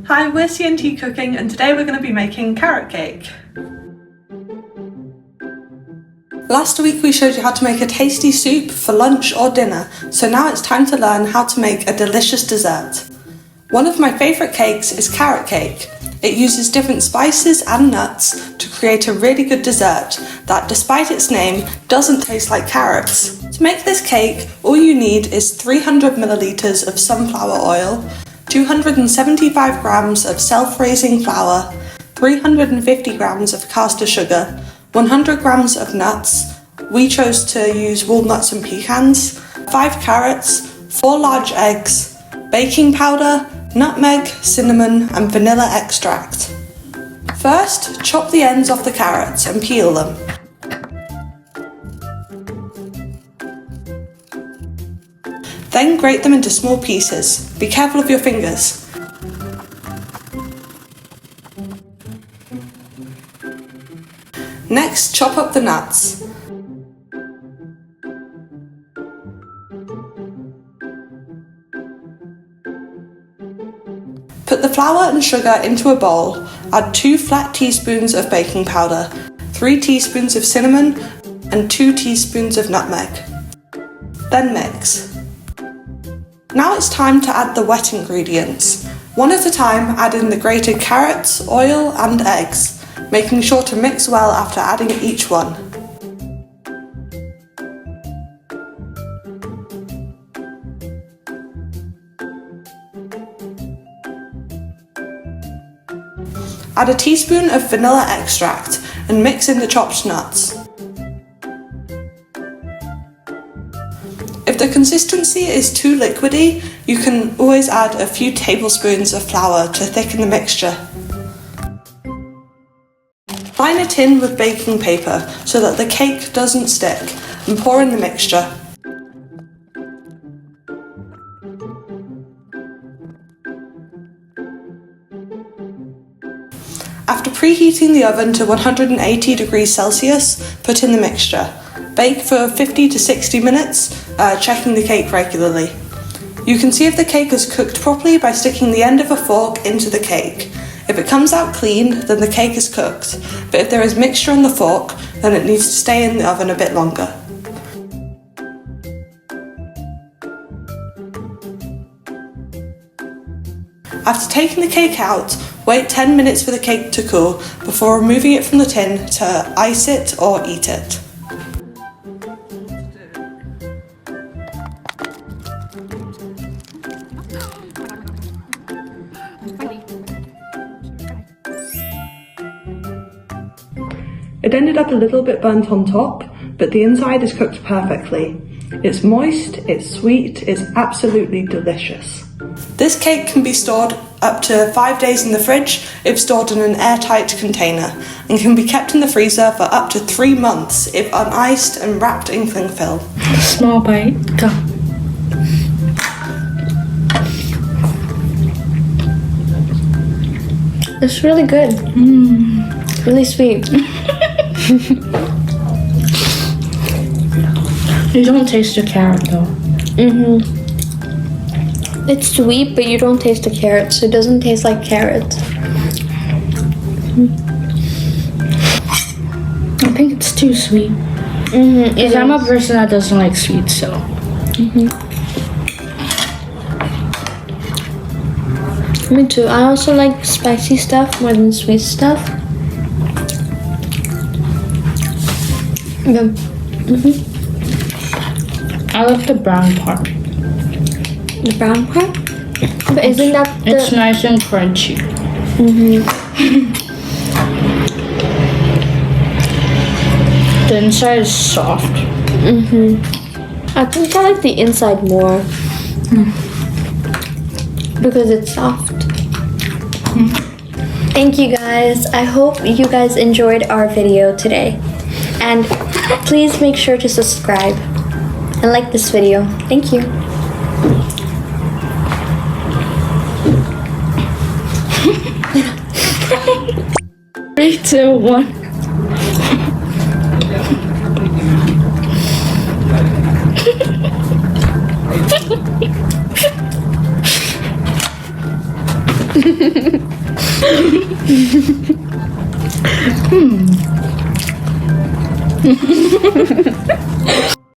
Hi, we're CNT Cooking and today we're going to be making carrot cake. Last week we showed you how to make a tasty soup for lunch or dinner, so now it's time to learn how to make a delicious dessert. One of my favourite cakes is carrot cake. It uses different spices and nuts to create a really good dessert that, despite its name, doesn't taste like carrots. To make this cake, all you need is 300 millilitres of sunflower oil, 275 grams of self-raising flour, 350 grams of caster sugar, 100 grams of nuts, we chose to use walnuts and pecans, 5 carrots, 4 large eggs, baking powder, nutmeg, cinnamon and vanilla extract. First, chop the ends off the carrots and peel them. Then grate them into small pieces. Be careful of your fingers. Next, chop up the nuts. Put the flour and sugar into a bowl, add 2 flat teaspoons of baking powder, 3 teaspoons of cinnamon and 2 teaspoons of nutmeg. Then mix. Now it's time to add the wet ingredients. One at a time, add in the grated carrots, oil and eggs, making sure to mix well after adding each one. Add a teaspoon of vanilla extract and mix in the chopped nuts. If the consistency is too liquidy, you can always add a few tablespoons of flour to thicken the mixture. Line a tin with baking paper so that the cake doesn't stick and pour in the mixture. After preheating the oven to 180 degrees Celsius, put in the mixture. Bake for 50 to 60 minutes, checking the cake regularly. You can see if the cake is cooked properly by sticking the end of a fork into the cake. If it comes out clean, then the cake is cooked, but if there is mixture on the fork, then it needs to stay in the oven a bit longer. After taking the cake out, wait 10 minutes for the cake to cool before removing it from the tin to ice it or eat it. It ended up a little bit burnt on top, but the inside is cooked perfectly. It's moist, it's sweet, it's absolutely delicious. This cake can be stored up to 5 days in the fridge if stored in an airtight container, and can be kept in the freezer for up to 3 months if uniced and wrapped in cling film. Small bite, go. It's really good. Really sweet. You don't taste the carrot though. It's sweet, but you don't taste the carrots. It doesn't taste like carrots. I think it's too sweet. Because I'm a person that doesn't like sweet, so. Me too. I also like spicy stuff more than sweet stuff. Yeah. I like the brown part. The brown part? But isn't that the... It's nice and crunchy. The inside is soft. I think I like the inside more. Because it's soft. Thank you guys. I hope you guys enjoyed our video today. And please make sure to subscribe and like this video. Thank you. 3, 2, 1.